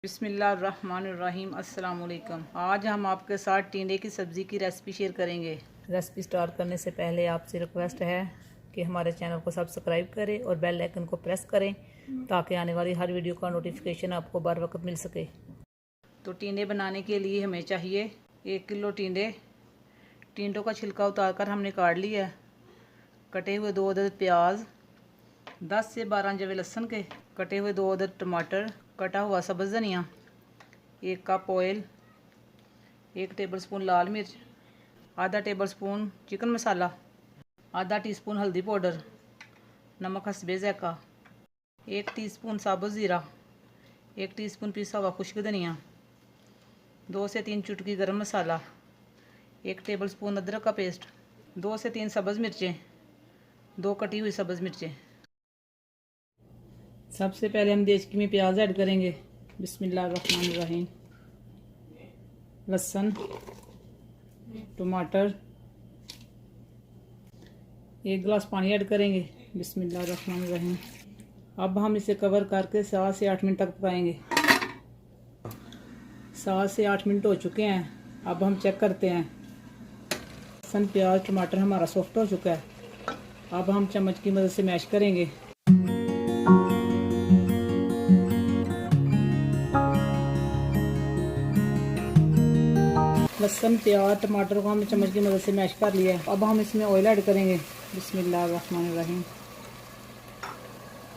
बिस्मिल्लाहिर्रहमानिर्रहीम अस्सलाम वालेकुम। आज हम आपके साथ टिंडे की सब्ज़ी की रेसिपी शेयर करेंगे। रेसिपी स्टार्ट करने से पहले आपसे रिक्वेस्ट है कि हमारे चैनल को सब्सक्राइब करें और बेल आइकन को प्रेस करें ताकि आने वाली हर वीडियो का नोटिफिकेशन आपको बर वक्त मिल सके। तो टिंडे बनाने के लिए हमें चाहिए 1 किलो टिंडे। टिंडों का छिलका उतार कर हमने काट लिया है। कटे हुए 2 अदद प्याज, 10 से 12 जवे लहसुन के, कटे हुए 2 अदद टमाटर, कटा हुआ सब्ज़ धनिया, 1 कप ऑयल, 1 टेबलस्पून लाल मिर्च, आधा टेबलस्पून चिकन मसाला, आधा टीस्पून हल्दी पाउडर, नमक हस्बे ज़ायक़ा, 1 टीस्पून साबुत ज़ीरा, 1 टीस्पून पिसा हुआ खुश्क धनिया, 2 से 3 चुटकी गरम मसाला, 1 टेबलस्पून अदरक का पेस्ट, 2 से 3 सब्ज़ मिर्चें, 2 कटी हुई सब्ज़ मिर्चें। सबसे पहले हम देचकी में प्याज ऐड करेंगे। बिस्मिल्लाहिर्रहमानिर्रहीम। लहसुन, टमाटर, 1 गिलास पानी ऐड करेंगे। बिस्मिल्लाहिर्रहमानिर्रहीम। अब हम इसे कवर करके 7 से 8 मिनट तक पकाएंगे। 7 से 8 मिनट हो चुके हैं। अब हम चेक करते हैं। लहसुन, प्याज, टमाटर हमारा सॉफ्ट हो चुका है। अब हम चम्मच की मदद से मैश करेंगे। लहसुन, प्याज, टमाटर को हमने चम्मच की मदद से मैश कर लिया है। अब हम इसमें ऑयल ऐड करेंगे। बिस्मिल्लाहिर्रहमानिर्रहीम।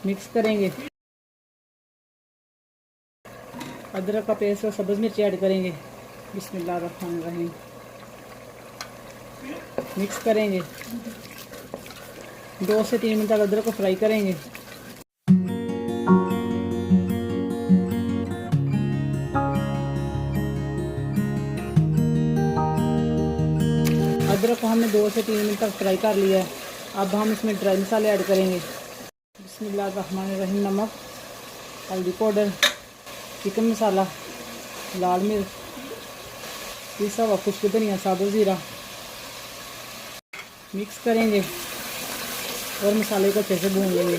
मिक्स करेंगे। अदरक का पेस्ट और सब्ज़ मिर्ची ऐड करेंगे। बिस्मिल्लाहिर्रहमानिर्रहीम। मिक्स करेंगे। 2 से 3 मिनट तक अदरक को फ्राई करेंगे। अदरक को हमने 2 से 3 मिनट तक फ्राई कर लिया है। अब हम इसमें ड्राई मसाले ऐड करेंगे। बिस्मिल्लाहिर्रहमानिर्रहीम। नमक, हल्दी पाउडर, चिकन मसाला, लाल मिर्च, पिसा हुआ खुश्क धनिया, साबुत ज़ीरा। मिक्स करेंगे और मसाले को अच्छे से भून लेंगे।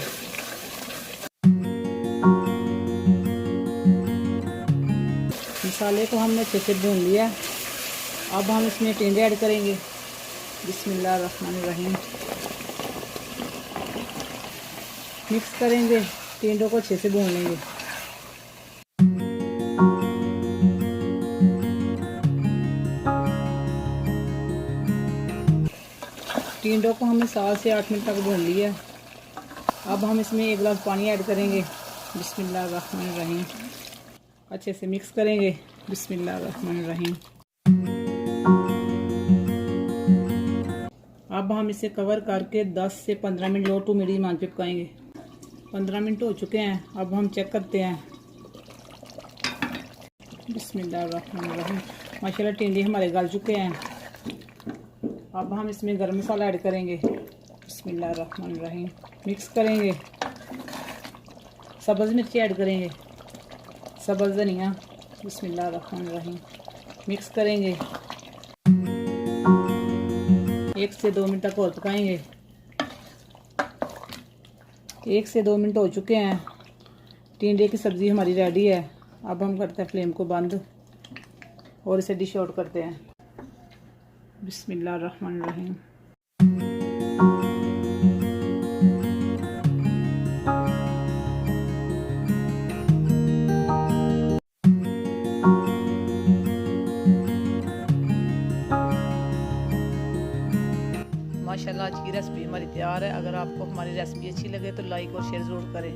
मसाले को हमने अच्छे से भून लिया। अब हम इसमें टिंडे ऐड करेंगे। बिस्मिल्लाहिर्रहमानिर्रहीम। मिक्स करेंगे। टिंडों को अच्छे से भून लेंगे। टिंडों को हमने 7 से 8 मिनट तक भून लिया। अब हम इसमें 1 गिलास पानी ऐड करेंगे। बिस्मिल्लाहिर्रहमानिर्रहीम। अच्छे से मिक्स करेंगे। बिस्मिल्लाहिर्रहमानिर्रहीम। अब हम इसे कवर करके 10 से 15 मिनट लो टू मीडियम आंच पे पकाएंगे। 15 मिनट हो चुके हैं। अब हम चेक करते हैं। बिस्मिल्लाहिर्रहमानिर्रहीम। माशाल्लाह टिंडे हमारे गल चुके हैं। अब हम इसमें गरम मसाला ऐड करेंगे। बिस्मिल्लाहिर्रहमानिर्रहीम। मिक्स करेंगे। सब्ज़ मिर्ची ऐड करेंगे। सब्ज़ धनिया। बिस्मिल्लाहिर्रहमानिर्रहीम। मिक्स करेंगे। 1 से 2 मिनट तक और पकाएंगे। 1 से 2 मिनट हो चुके हैं। टिंडे की सब्ज़ी हमारी रेडी है। अब हम करते हैं फ्लेम को बंद और इसे डिश आउट करते हैं। बिस्मिल्लाहिर्रहमानिर्रहीम। माशाल्लाह आज की रेसिपी हमारी तैयार है। अगर आपको हमारी रेसिपी अच्छी लगे तो लाइक और शेयर ज़रूर करें।